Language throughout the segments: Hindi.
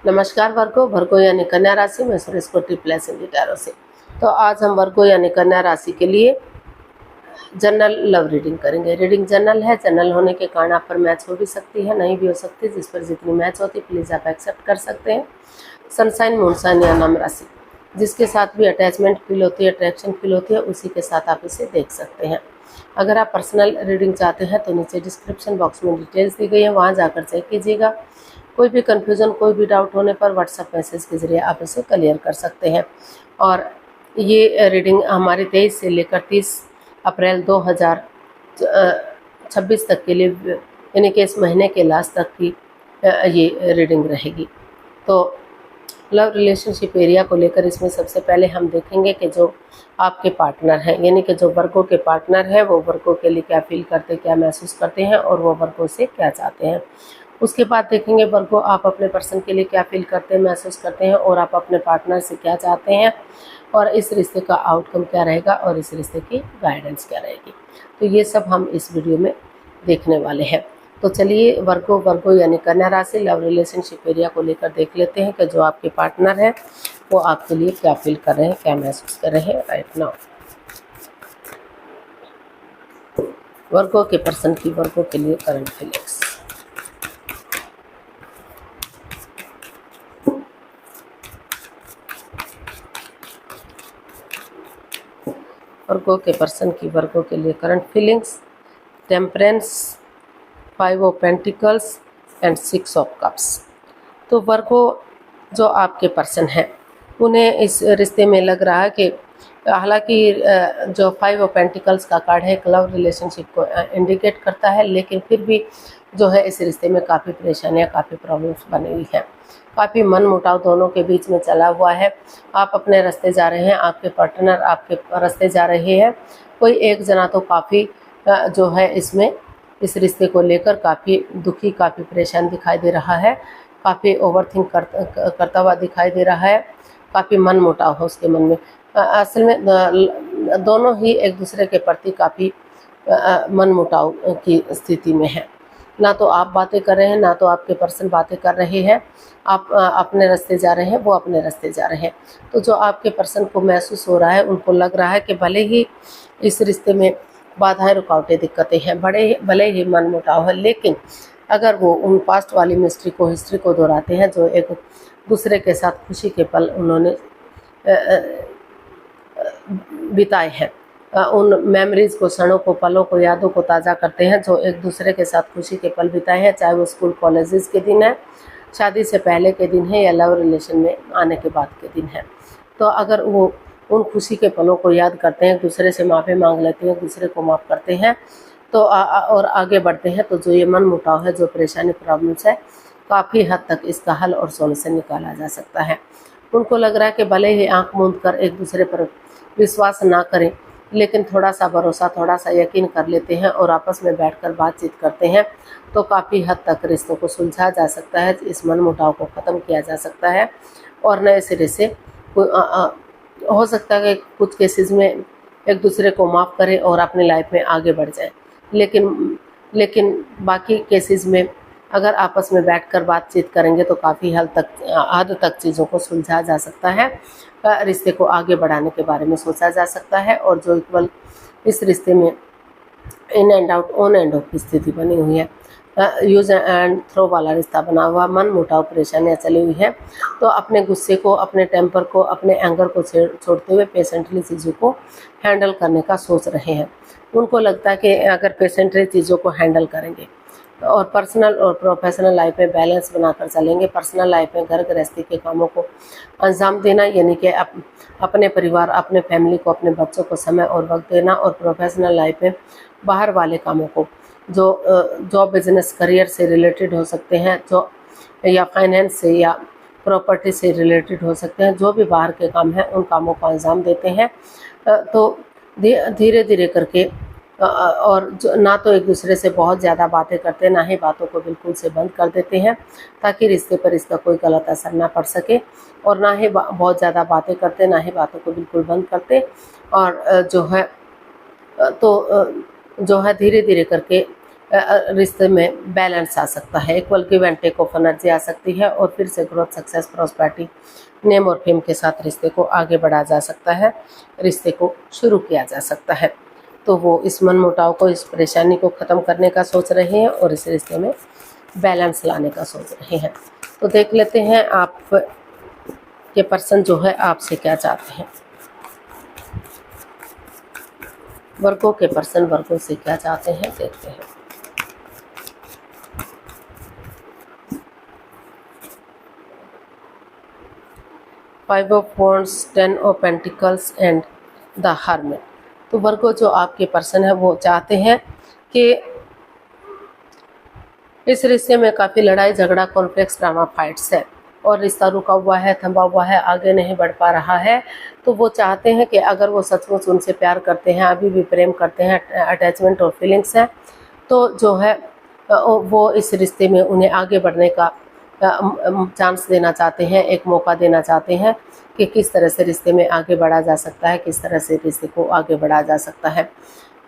नमस्कार वर्गो यानी कन्या राशि में सुरेश कोटी प्लस टैरो से। तो आज हम वर्गो यानी कन्या राशि के लिए जनरल लव रीडिंग करेंगे। रीडिंग जनरल है, जनरल होने के कारण आप पर मैच हो भी सकती है, नहीं भी हो सकती। जिस पर जितनी मैच होती है प्लीज़ आप एक्सेप्ट कर सकते हैं। सनसाइन, मूनसाइन या नाम राशि, जिसके साथ भी अटैचमेंट फील होती है, अट्रैक्शन फील होती है, उसी के साथ आप इसे देख सकते हैं। अगर आप पर्सनल रीडिंग चाहते हैं तो नीचे डिस्क्रिप्शन बॉक्स में डिटेल्स दी गई है, वहाँ जाकर चेक कीजिएगा। कोई भी कन्फ्यूज़न, कोई भी डाउट होने पर व्हाट्सएप मैसेज के ज़रिए आप इसे क्लियर कर सकते हैं। और ये रीडिंग हमारी 23 से लेकर 30 अप्रैल 2026 तक के लिए, यानी कि इस महीने के लास्ट तक की ये रीडिंग रहेगी। तो लव रिलेशनशिप एरिया को लेकर इसमें सबसे पहले हम देखेंगे कि जो आपके पार्टनर हैं, यानी कि जो वर्गों के पार्टनर हैं, वो वर्गों के लिए क्या फील करते, क्या महसूस करते हैं और वो वर्गों से क्या चाहते हैं। उसके बाद देखेंगे वर्गों आप अपने पर्सन के लिए क्या फील करते हैं, महसूस करते हैं और आप अपने पार्टनर से क्या चाहते हैं और इस रिश्ते का आउटकम क्या रहेगा और इस रिश्ते की गाइडेंस क्या रहेगी। तो ये सब हम इस वीडियो में देखने वाले हैं। तो चलिए वर्गो यानी कन्या राशि लव रिलेशनशिप एरिया को लेकर देख लेते हैं कि जो आपके पार्टनर हैं वो आपके लिए क्या फील कर रहे हैं, क्या महसूस कर रहे हैं राइट नाउ। वर्गो के पर्सन की वर्गो के लिए करंट फीलिंग्स। वर्गो के पर्सन की वर्गो के लिए current feelings. Temperance, 5 of pentacles and 6 of cups. तो वर्गो जो आपके पर्सन हैं उन्हें इस रिश्ते में लग रहा है कि हालांकि जो 5 ऑफ पेंटिकल्स का कार्ड है एक लव रिलेशनशिप को इंडिकेट करता है, लेकिन फिर भी जो है इस रिश्ते में काफ़ी परेशानियां, काफ़ी प्रॉब्लम्स बनी हुई हैं, काफ़ी मन मुटाव दोनों के बीच में चला हुआ है। आप अपने रास्ते जा रहे हैं, आपके पार्टनर आपके रास्ते जा रहे हैं। कोई एक जना तो काफ़ी जो है इसमें इस रिश्ते को लेकर काफ़ी दुखी, काफ़ी परेशान दिखाई दे रहा है, काफ़ी ओवरथिंक करता हुआ दिखाई दे रहा है, काफ़ी मन मुटाव है उसके मन में। असल में दोनों ही एक दूसरे के प्रति काफ़ी मन मुटाव की स्थिति में है। ना तो आप बातें कर रहे हैं, ना तो आपके पर्सन बातें कर रहे हैं। आप अपने रास्ते जा रहे हैं, वो अपने रास्ते जा रहे हैं। तो जो आपके पर्सन को महसूस हो रहा है, उनको लग रहा है कि भले ही इस रिश्ते में बाधाएं, रुकावटें, दिक्कतें हैं, भले ही मन मुटाव है, लेकिन अगर वो उन पास्ट वाली हिस्ट्री को दोहराते हैं जो एक दूसरे के साथ खुशी के पल उन्होंने बिताए हैं, उन मेमोरीज को, क्षणों को, पलों को, यादों को ताज़ा करते हैं जो एक दूसरे के साथ खुशी के पल बिताए हैं, चाहे वो स्कूल कॉलेजेस के दिन है, शादी से पहले के दिन है या लव रिलेशन में आने के बाद के दिन है। तो अगर वो उन खुशी के पलों को याद करते हैं, एक दूसरे से माफ़ी मांग लेते हैं, एक दूसरे को माफ़ करते हैं तो और आगे बढ़ते हैं, तो जो ये मन मुटाव है, जो परेशानी, प्रॉब्लम्स है, काफ़ी हद तक इसका हल और सॉल्यूशन निकाला जा सकता है। उनको लग रहा है कि भले ही आंख मूंद कर एक दूसरे पर विश्वास ना करें, लेकिन थोड़ा सा भरोसा, थोड़ा सा यकीन कर लेते हैं और आपस में बैठकर बातचीत करते हैं तो काफ़ी हद तक रिश्तों को सुलझा जा सकता है, इस मन मुटाव को ख़त्म किया जा सकता है और नए सिरे से हो सकता है कि कुछ केसेस में एक दूसरे को माफ़ करें और अपनी लाइफ में आगे बढ़ जाएं, लेकिन बाकी केसेस में अगर आपस में बैठकर बातचीत करेंगे तो काफ़ी हद तक चीज़ों को सुलझा जा सकता है, रिश्ते को आगे बढ़ाने के बारे में सोचा जा सकता है। और जो इक्वल इस रिश्ते में in and out, on end of की स्थिति बनी हुई है, यूज एंड थ्रो वाला रिश्ता बना हुआ, मन मुटाव, परेशानियाँ चली हुई है, तो अपने गुस्से को, अपने टेम्पर को, अपने एंगर को छोड़ते हुए पेशेंटली चीज़ों को हैंडल करने का सोच रहे हैं। उनको लगता है कि अगर पेशेंटली चीज़ों को हैंडल करेंगे और पर्सनल और प्रोफेशनल लाइफ में बैलेंस बनाकर चलेंगे, पर्सनल लाइफ में घर गृहस्थी के कामों को अंजाम देना, यानी कि अपने परिवार, अपने फैमिली को, अपने बच्चों को समय और वक्त देना, और प्रोफेशनल लाइफ में बाहर वाले कामों को, जो जॉब, बिजनेस, करियर से रिलेटेड हो सकते हैं, जो या फाइनेंस से या प्रॉपर्टी से रिलेटेड हो सकते हैं, जो भी बाहर के काम हैं उन कामों को अंजाम देते हैं। तो धीरे धीरे करके और जो ना तो एक दूसरे से बहुत ज़्यादा बातें करते, ना ही बातों को बिल्कुल से बंद कर देते हैं ताकि रिश्ते पर इसका कोई गलत असर ना पड़ सके, और ना ही बहुत ज़्यादा बातें करते, ना ही बातों को बिल्कुल बंद करते, और जो है धीरे धीरे करके रिश्ते में बैलेंस आ सकता है, equal give and take of energy आ सकती है और फिर से ग्रोथ, सक्सेस, प्रॉस्पेरिटी, नेम और फेम के साथ रिश्ते को आगे बढ़ाया जा सकता है, रिश्ते को शुरू किया जा सकता है। तो वो इस मनमुटाव को, इस परेशानी को ख़त्म करने का सोच रहे हैं और इस रिश्ते में बैलेंस लाने का सोच रहे हैं। तो देख लेते हैं आप के पर्सन जो है आपसे क्या चाहते हैं। वर्गों के पर्सन वर्गों से क्या चाहते हैं, देखते हैं। Five of wands, 10 of pentacles and the hermit. तो वर्गो जो आपके पर्सन है वो चाहते हैं कि इस रिश्ते में काफ़ी लड़ाई झगड़ा, कॉन्फ्लिक्ट्स, ड्रामा, फाइट्स है और रिश्ता रुका हुआ है, थमा हुआ है, आगे नहीं बढ़ पा रहा है। तो वो चाहते हैं कि अगर वो सचमुच उनसे प्यार करते हैं, अभी भी प्रेम करते हैं, अटैचमेंट और फीलिंग्स हैं, तो जो है वो इस रिश्ते में उन्हें आगे बढ़ने का चांस देना चाहते हैं, एक मौका देना चाहते हैं कि किस तरह से रिश्ते में आगे बढ़ा जा सकता है, किस तरह से रिश्ते को आगे बढ़ाया जा सकता है।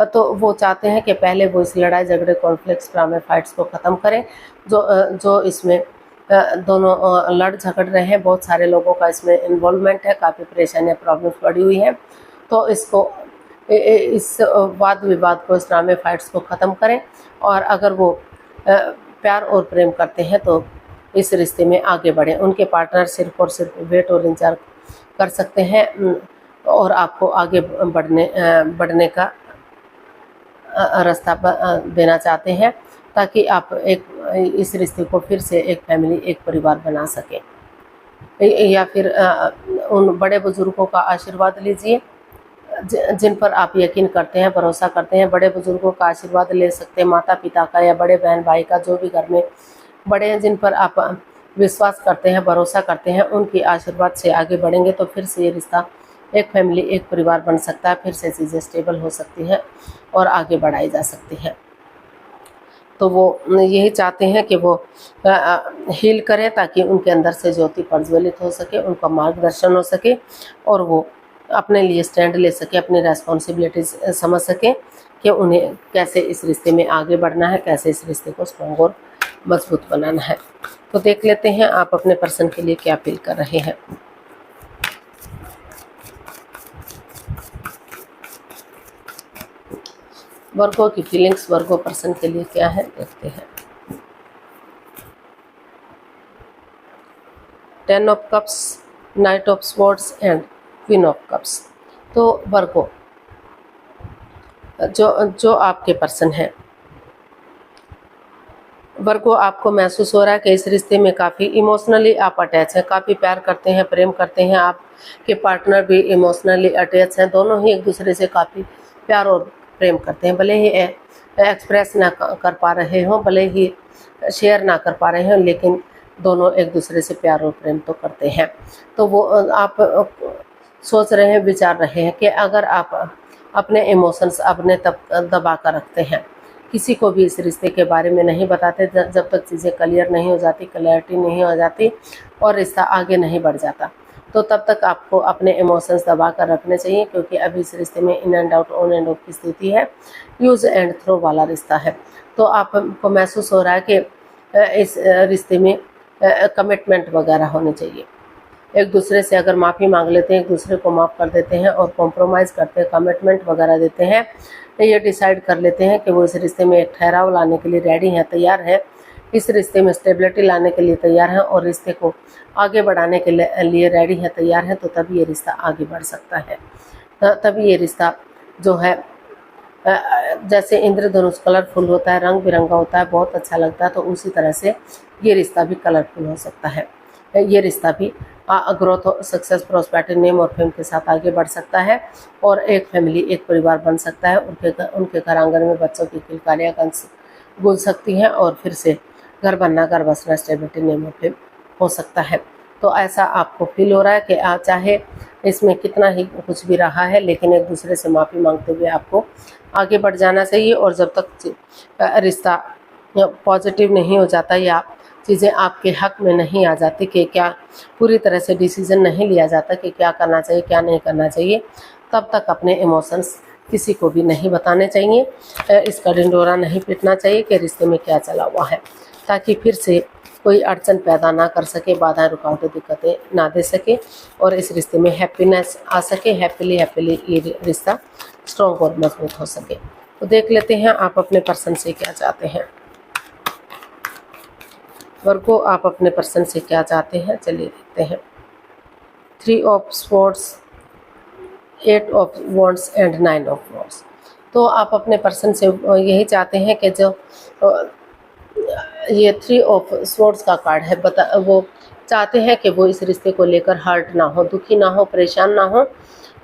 तो वो चाहते हैं कि पहले वो इस लड़ाई झगड़े, कॉन्फ्लिक्ट्स, ड्रामे, फाइट्स को ख़त्म करें जो इसमें दोनों लड़ झगड़ रहे हैं। बहुत सारे लोगों का इसमें इन्वॉल्वमेंट है, काफ़ी परेशानियाँ, प्रॉब्लम्स पड़ी हुई हैं। तो इसको इस वाद विवाद को, इस ड्रामे फाइट्स को ख़त्म करें और अगर वो प्यार और प्रेम करते हैं तो इस रिश्ते में आगे बढ़ें। उनके पार्टनर सिर्फ और सिर्फ वेट और इंतजार कर सकते हैं और आपको आगे बढ़ने का रास्ता देना चाहते हैं ताकि आप इस रिश्ते को फिर से एक फैमिली, एक परिवार बना सकें। या फिर उन बड़े बुजुर्गों का आशीर्वाद लीजिए जिन पर आप यकीन करते हैं, भरोसा करते हैं। बड़े बुजुर्गों का आशीर्वाद ले सकते हैं, माता पिता का या बड़े बहन भाई का, जो भी घर में बड़े हैं जिन पर आप विश्वास करते हैं, भरोसा करते हैं, उनके आशीर्वाद से आगे बढ़ेंगे तो फिर से ये रिश्ता एक फैमिली, एक परिवार बन सकता है। फिर से चीज़ें स्टेबल हो सकती हैं और आगे बढ़ाई जा सकती हैं। तो वो यही चाहते हैं कि वो हील करें ताकि उनके अंदर से ज्योति प्रज्वलित हो सके, उनका मार्गदर्शन हो सके और वो अपने लिए स्टैंड ले सके, अपनी रेस्पॉन्सिबिलिटीज समझ सकें कि उन्हें कैसे इस रिश्ते में आगे बढ़ना है, कैसे इस रिश्ते को स्ट्रॉन्ग और मजबूत बनाना है। तो देख लेते हैं आप अपने पर्सन के लिए क्या फील कर रहे हैं। वर्गों की फीलिंग्स वर्गों पर्सन के लिए क्या है, देखते हैं। 10 of cups, night of swords and queen of cups. तो वर्गो जो आपके पर्सन है, वर्गो आपको महसूस हो रहा है कि इस रिश्ते में काफ़ी इमोशनली आप अटैच हैं, काफ़ी प्यार करते हैं, प्रेम करते हैं। आपके पार्टनर भी इमोशनली अटैच हैं, दोनों ही एक दूसरे से काफ़ी प्यार और प्रेम करते हैं। भले ही एक्सप्रेस ना कर पा रहे हों, भले ही शेयर ना कर पा रहे हों, लेकिन दोनों एक दूसरे से प्यार और प्रेम तो करते हैं। तो वो आप सोच रहे हैं, विचार रहे हैं कि अगर आप अपने इमोशंस अपने तब दबा कर रखते हैं, किसी को भी इस रिश्ते के बारे में नहीं बताते, जब तक चीज़ें क्लियर नहीं हो जाती, क्लैरिटी नहीं हो जाती और रिश्ता आगे नहीं बढ़ जाता, तो तब तक आपको अपने इमोशंस दबा कर रखने चाहिए, क्योंकि अभी इस रिश्ते में in and out, on end of की स्थिति है, यूज एंड थ्रो वाला रिश्ता है। तो आपको महसूस हो रहा है कि इस रिश्ते में कमिटमेंट वगैरह होनी चाहिए। एक दूसरे से अगर माफ़ी मांग लेते हैं, एक दूसरे को माफ़ कर देते हैं और कॉम्प्रोमाइज़ करते हैं, कमिटमेंट वगैरह देते हैं, तो ये डिसाइड कर लेते हैं कि वो इस रिश्ते में एक ठहराव लाने के लिए रेडी हैं, तैयार हैं, इस रिश्ते में स्टेबिलिटी लाने के लिए तैयार हैं और रिश्ते को आगे बढ़ाने के लिए रेडी हैं, तैयार हैं, तो तभी ये रिश्ता आगे बढ़ सकता है। तभी ये रिश्ता जो है जैसे इंद्रधनुष कलरफुल होता है, रंग बिरंगा होता है, बहुत अच्छा लगता है, तो उसी तरह से ये रिश्ता भी कलरफुल हो सकता है। ये रिश्ता भी ग्रोथ, सक्सेस, प्रॉस्पेरिटी, नेम और फेम के साथ आगे बढ़ सकता है और एक फैमिली, एक परिवार बन सकता है। उनके घर आंगन में बच्चों की किलकारियाँ गूंज सकती हैं और फिर से घर बनना, घर बसना, स्टेबिलिटी, नेम और फेम हो सकता है। तो ऐसा आपको फील हो रहा है कि चाहे इसमें कितना ही कुछ भी रहा है, लेकिन एक दूसरे से माफ़ी मांगते हुए आपको आगे बढ़ जाना चाहिए। और जब तक रिश्ता पॉजिटिव नहीं हो जाता या चीज़ें आपके हक में नहीं आ जाती, कि क्या पूरी तरह से डिसीजन नहीं लिया जाता कि क्या करना चाहिए, क्या नहीं करना चाहिए, तब तक अपने इमोशंस किसी को भी नहीं बताने चाहिए। इसका ढिंढोरा नहीं पीटना चाहिए कि रिश्ते में क्या चला हुआ है, ताकि फिर से कोई अड़चन पैदा ना कर सके, बाधाएं रुकावटें दिक्कतें ना दे सके और इस रिश्ते में हैप्पीनेस आ सके, हैप्पीली ये रिश्ता स्ट्रॉन्ग और मजबूत हो सके। तो देख लेते हैं आप अपने पर्सन से क्या चाहते हैं। वर्गो, आप अपने पर्सन से क्या चाहते हैं, चलिए देखते हैं। 3 of swords, 8 of wands and 9 of wands. तो आप अपने पर्सन से यही चाहते हैं कि जो ये 3 ऑफ स्वॉर्ड्स का कार्ड है, वो चाहते हैं कि वो इस रिश्ते को लेकर हर्ट ना हो, दुखी ना हो, परेशान ना हो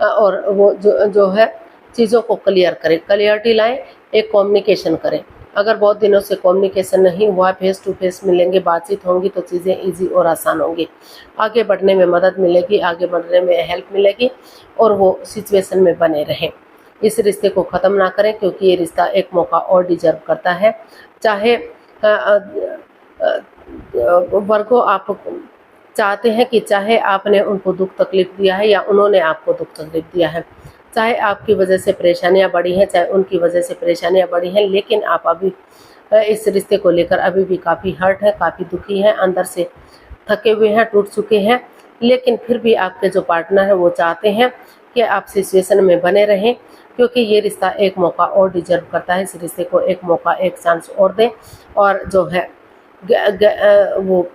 और वो जो है चीज़ों को क्लियर करें, क्लियरिटी लाएं, एक कम्युनिकेशन करें। अगर बहुत दिनों से कम्युनिकेशन नहीं हुआ, फेस टू फेस मिलेंगे, बातचीत होंगी तो चीज़ें इजी और आसान होंगी, आगे बढ़ने में मदद मिलेगी, आगे बढ़ने में हेल्प मिलेगी और वो सिचुएशन में बने रहें। इस रिश्ते को ख़त्म ना करें, क्योंकि ये रिश्ता एक मौका और डिजर्व करता है। चाहे वर्गो, आप चाहते हैं कि चाहे आपने उनको दुख तकलीफ दिया है या उन्होंने आपको दुख तकलीफ दिया है, चाहे आपकी वजह से परेशानियां बढ़ी हैं, चाहे उनकी वजह से परेशानियां बढ़ी हैं, लेकिन आप अभी इस रिश्ते को लेकर अभी भी काफ़ी हर्ट है, काफ़ी दुखी हैं, अंदर से थके हुए हैं, टूट चुके हैं। लेकिन फिर भी आपके जो पार्टनर है वो चाहते हैं कि आप सिचुएशन में बने रहें, क्योंकि ये रिश्ता एक मौका और डिजर्व करता है। इस रिश्ते को एक मौका, एक चांस और दें और जो है वो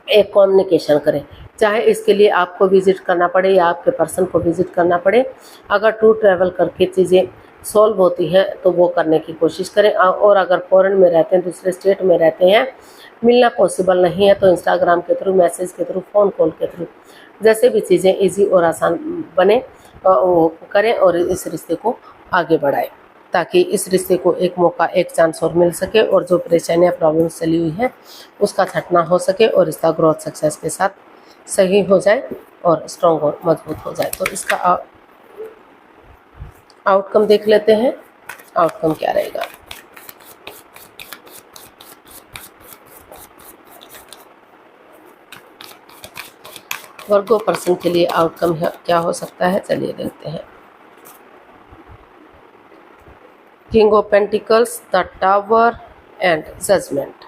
एक कम्युनिकेशन करें, चाहे इसके लिए आपको विजिट करना पड़े या आपके पर्सन को विजिट करना पड़े। अगर टूर ट्रैवल करके चीज़ें सॉल्व होती हैं तो वो करने की कोशिश करें। और अगर फॉरेन में रहते हैं, दूसरे स्टेट में रहते हैं, मिलना पॉसिबल नहीं है तो इंस्टाग्राम के थ्रू, मैसेज के थ्रू, फ़ोन कॉल के थ्रू, जैसे भी चीज़ें ईजी और आसान बने वो करें और इस रिश्ते को आगे बढ़ाएं, ताकि इस रिश्ते को एक मौका, एक चांस और मिल सके और जो परेशानियां, प्रॉब्लम्स चली हुई हैं उसका छटना हो सके और रिश्ता ग्रोथ सक्सेस के साथ सही हो जाए और स्ट्रॉन्ग और मजबूत हो जाए। तो इसका आउटकम देख लेते हैं, आउटकम क्या रहेगा। वर्गो पर्सन के लिए आउटकम क्या हो सकता है, चलिए देखते हैं। King of pentacles, the tower and judgement.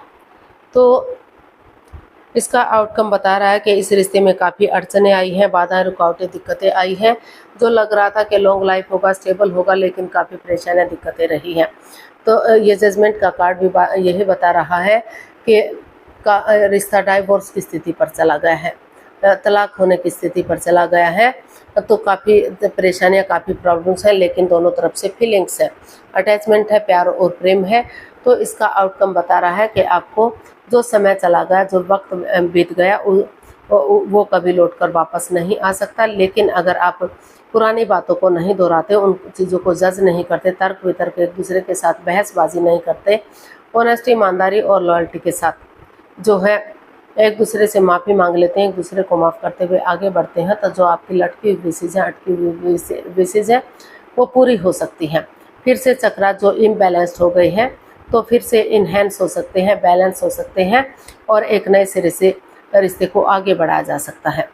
तो इसका आउटकम बता रहा है कि इस रिश्ते में काफ़ी अड़चनें आई हैं, बाधाएं, रुकावटें, दिक्कतें आई हैं। जो लग रहा था कि लॉन्ग लाइफ होगा, स्टेबल होगा, लेकिन काफ़ी परेशानियां, दिक्कतें रही हैं। तो ये जजमेंट का कार्ड भी यही बता रहा है कि रिश्ता डाइवोर्स की स्थिति पर चला गया है, तलाक होने की स्थिति पर चला गया है। तो काफ़ी परेशानियां, काफ़ी प्रॉब्लम्स हैं, लेकिन दोनों तरफ से फीलिंग्स है, अटैचमेंट है, प्यार और प्रेम है। तो इसका आउटकम बता रहा है कि आपको जो समय चला गया, जो वक्त बीत गया, वो कभी लौटकर वापस नहीं आ सकता। लेकिन अगर आप पुरानी बातों को नहीं दोहराते, उन चीज़ों को जज नहीं करते, तर्क वितर्क, एक दूसरे के साथ बहसबाजी नहीं करते, ऑनेस्टी, ईमानदारी और लॉयल्टी के साथ जो है एक दूसरे से माफ़ी मांग लेते हैं, एक दूसरे को माफ़ करते हुए आगे बढ़ते हैं, तो जो आपकी लटकी हुई विशेज है, अटकी हुई विशेज है, वो पूरी हो सकती हैं। फिर से चक्रा जो इम्बैलेंस्ड हो गई है तो फिर से इन्हेंस हो सकते हैं, बैलेंस हो सकते हैं और एक नए सिरे से रिश्ते को आगे बढ़ाया जा सकता है,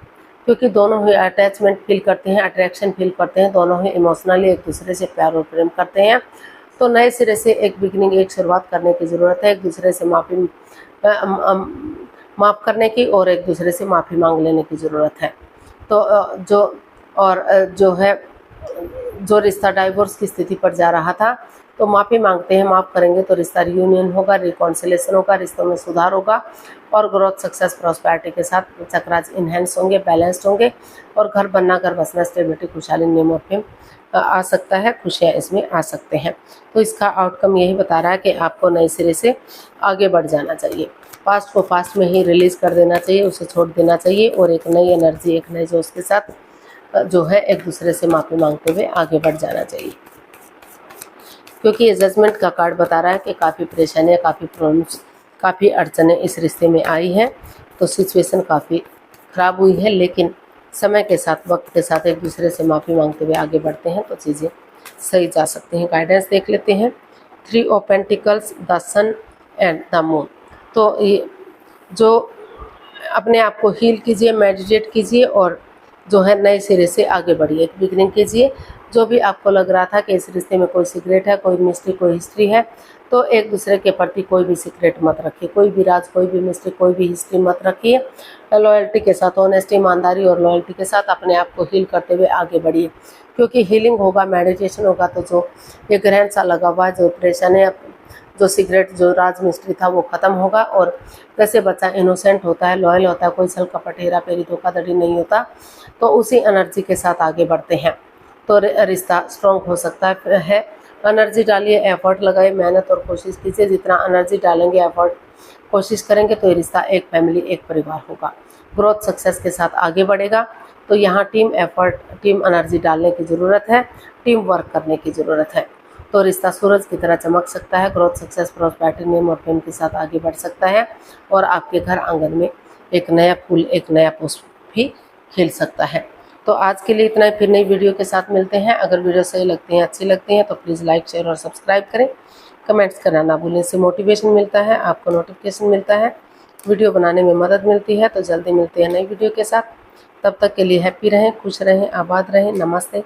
क्योंकि दोनों ही अटैचमेंट फील करते हैं, अट्रैक्शन फील करते हैं, दोनों ही इमोशनली एक दूसरे से प्यार और प्रेम करते हैं। तो नए सिरे से एक बिगिनिंग, एक शुरुआत करने की ज़रूरत है, एक दूसरे से माफ़ करने की और एक दूसरे से माफ़ी मांग लेने की ज़रूरत है। तो जो रिश्ता डाइवोर्स की स्थिति पर जा रहा था, तो माफ़ी मांगते हैं, माफ़ करेंगे तो रिश्ता रियूनियन होगा, रिकॉन्सिलेशन होगा, रिश्तों में सुधार होगा और ग्रोथ, सक्सेस, प्रॉस्पेरिटी के साथ चक्राज इन्हेंस होंगे, बैलेंस्ड होंगे और घर बनना, घर बसना, स्टेबिलिटी, खुशहाली, नेम और फेम आ सकता है, खुशियाँ इसमें आ सकते हैं। तो इसका आउटकम यही बता रहा है कि आपको नए सिरे से आगे बढ़ जाना चाहिए, पास्ट को पास्ट में ही रिलीज़ कर देना चाहिए, उसे छोड़ देना चाहिए और एक नई एनर्जी, एक नए जोश के साथ जो है एक दूसरे से माफ़ी मांगते हुए आगे बढ़ जाना चाहिए, क्योंकि ये जजमेंट का कार्ड बता रहा है कि काफ़ी परेशानियाँ, काफ़ी प्रॉब्लम्स, काफ़ी अड़चनें इस रिश्ते में आई हैं। तो सिचुएशन काफ़ी ख़राब हुई है, लेकिन समय के साथ, वक्त के साथ एक दूसरे से माफ़ी मांगते हुए आगे बढ़ते हैं तो चीज़ें सही जा सकती हैं। गाइडेंस देख लेते हैं। 3 of pentacles, the sun and the moon. तो ये जो अपने आप को हील कीजिए, मेडिटेट कीजिए और जो है नए सिरे से आगे बढ़िए, एक बिगनिंग कीजिए। जो भी आपको लग रहा था कि इस रिश्ते में कोई सीक्रेट है, कोई मिस्ट्री, कोई हिस्ट्री है, तो एक दूसरे के प्रति कोई भी सीक्रेट मत रखिए, कोई भी राज, कोई भी मिस्ट्री, कोई भी हिस्ट्री मत रखिए। लॉयल्टी के साथ, ऑनेस्टी, ईमानदारी और लॉयल्टी के साथ अपने आप को हील करते हुए आगे बढ़िए, क्योंकि हीलिंग होगा, मेडिटेशन होगा, तो जो ये ग्रहण सा लगा हुआ है, जो ऑपरेशन है, जो सीक्रेट, जो राज मिस्ट्री था, वो खत्म होगा। और जैसे बच्चा इनोसेंट होता है, लॉयल होता है, कोई छल कपट, हेरा फेरी, धोखाधड़ी नहीं होता, तो उसी एनर्जी के साथ आगे बढ़ते हैं तो रिश्ता स्ट्रॉन्ग हो सकता है। एनर्जी डालिए, एफर्ट लगाइए, मेहनत और कोशिश कीजिए। जितना एनर्जी डालेंगे, एफर्ट, कोशिश करेंगे, तो ये रिश्ता एक फैमिली, एक परिवार होगा, ग्रोथ सक्सेस के साथ आगे बढ़ेगा। तो यहाँ टीम एफर्ट, टीम एनर्जी डालने की ज़रूरत है, टीम वर्क करने की ज़रूरत है। तो रिश्ता सूरज की तरह चमक सकता है, ग्रोथ सक्सेस प्रॉस्पेरिटी नेम और फेम के साथ आगे बढ़ सकता है, और आपके घर आंगन में एक नया फूल, एक नया पुष्प भी खिल सकता है। तो आज के लिए इतना ही, फिर नई वीडियो के साथ मिलते हैं। अगर वीडियो सही लगती है, अच्छी लगती हैं, तो प्लीज़ लाइक, शेयर और सब्सक्राइब करें। कमेंट्स करना ना भूलें, इससे मोटिवेशन मिलता है, आपको नोटिफिकेशन मिलता है, वीडियो बनाने में मदद मिलती है। तो जल्दी मिलते हैं नई वीडियो के साथ। तब तक के लिए हैप्पी रहें, खुश रहें, आबाद रहें। नमस्ते,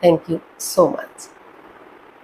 थैंक यू सो मच।